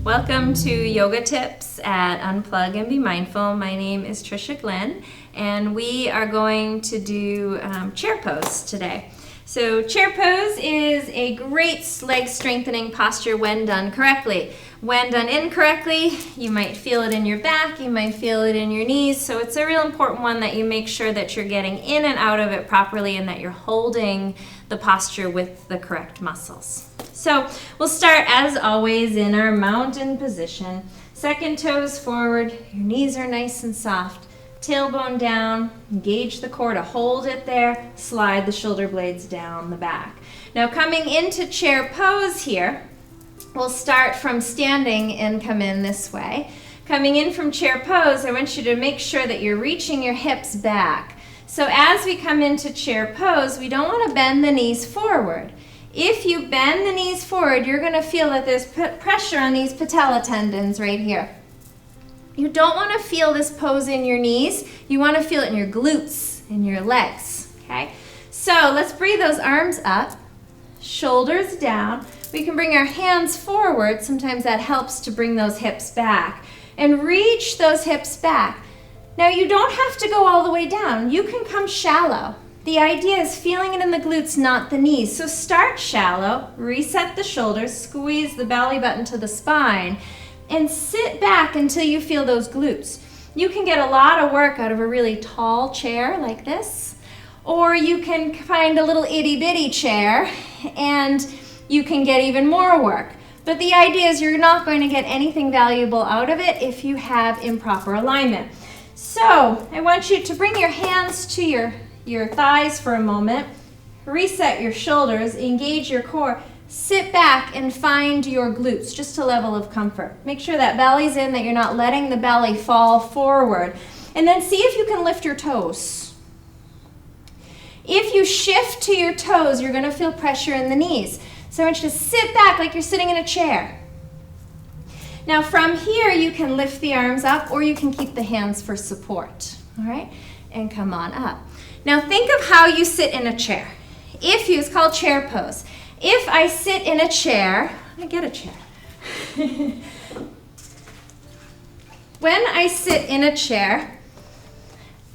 Welcome to Yoga Tips at Unplug and Be Mindful. My name is Tricia Glynn, and we are going to do chair pose today. So chair pose is a great leg strengthening posture when done correctly. When done incorrectly, you might feel it in your back, you might feel it in your knees, so it's a real important one that you make sure that you're getting in and out of it properly and that you're holding the posture with the correct muscles. So we'll start as always in our mountain position. Second toes forward, your knees are nice and soft. Tailbone down, engage the core to hold it there, slide the shoulder blades down the back. Now coming into chair pose here, we'll start from standing and come in this way. Coming in from chair pose, I want you to make sure that you're reaching your hips back. So as we come into chair pose, we don't want to bend the knees forward. If you bend the knees forward, you're going to feel that there's pressure on these patella tendons right here. You don't want to feel this pose in your knees. You want to feel it in your glutes, in your legs, okay? So let's breathe those arms up, shoulders down. We can bring our hands forward. Sometimes that helps to bring those hips back. And reach those hips back. Now you don't have to go all the way down. You can come shallow. The idea is feeling it in the glutes, not the knees. So start shallow, reset the shoulders, squeeze the belly button to the spine, and sit back until you feel those glutes. You can get a lot of work out of a really tall chair like this, or you can find a little itty bitty chair and you can get even more work. But the idea is you're not going to get anything valuable out of it if you have improper alignment. So I want you to bring your hands to your thighs for a moment, reset your shoulders, engage your core, sit back and find your glutes, just a level of comfort. Make sure that belly's in, that you're not letting the belly fall forward. And then see if you can lift your toes. If you shift to your toes, you're going to feel pressure in the knees. So I want you to sit back like you're sitting in a chair. Now from here, you can lift the arms up or you can keep the hands for support, all right? And come on up. Now think of how you sit in a chair. It's called chair pose. If I sit in a chair, I'm gonna get a chair. When I sit in a chair,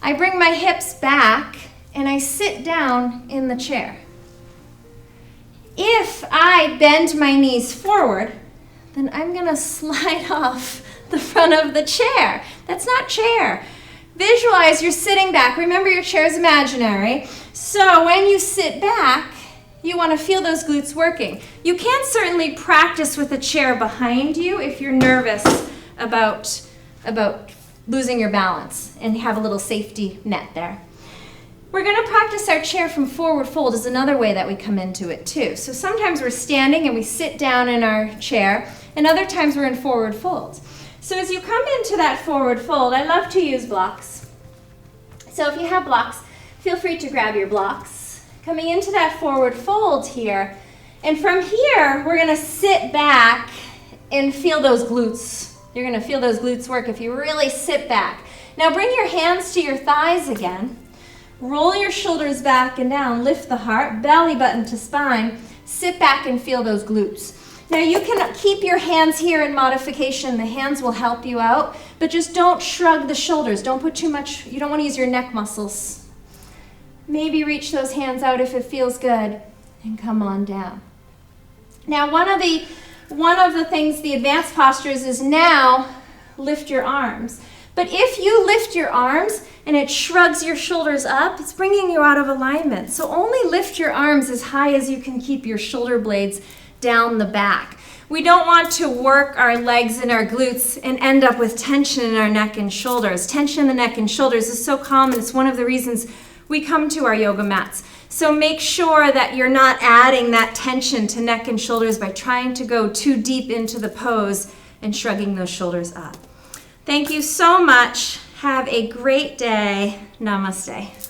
I bring my hips back and I sit down in the chair. If I bend my knees forward, then I'm gonna slide off the front of the chair. That's not chair. Visualize you're sitting back. Remember your chair is imaginary. So when you sit back, you want to feel those glutes working. You can certainly practice with a chair behind you if you're nervous about losing your balance and have a little safety net there. We're going to practice our chair from forward fold is another way that we come into it too. So sometimes we're standing and we sit down in our chair, and other times we're in forward fold. So as you come into that forward fold, I love to use blocks. So if you have blocks, feel free to grab your blocks. Coming into that forward fold here, and from here, we're gonna sit back and feel those glutes. You're gonna feel those glutes work if you really sit back. Now bring your hands to your thighs again. Roll your shoulders back and down, lift the heart, belly button to spine, sit back and feel those glutes. Now you can keep your hands here in modification. The hands will help you out, but just don't shrug the shoulders. Don't put too much, you don't want to use your neck muscles. Maybe reach those hands out if it feels good and come on down. Now one of the things, the advanced postures is now lift your arms. But if you lift your arms and it shrugs your shoulders up, it's bringing you out of alignment. So only lift your arms as high as you can keep your shoulder blades down the back. We don't want to work our legs and our glutes and end up with tension in our neck and shoulders. Tension in the neck and shoulders is so common. It's one of the reasons we come to our yoga mats. So make sure that you're not adding that tension to neck and shoulders by trying to go too deep into the pose and shrugging those shoulders up. Thank you so much. Have a great day. Namaste.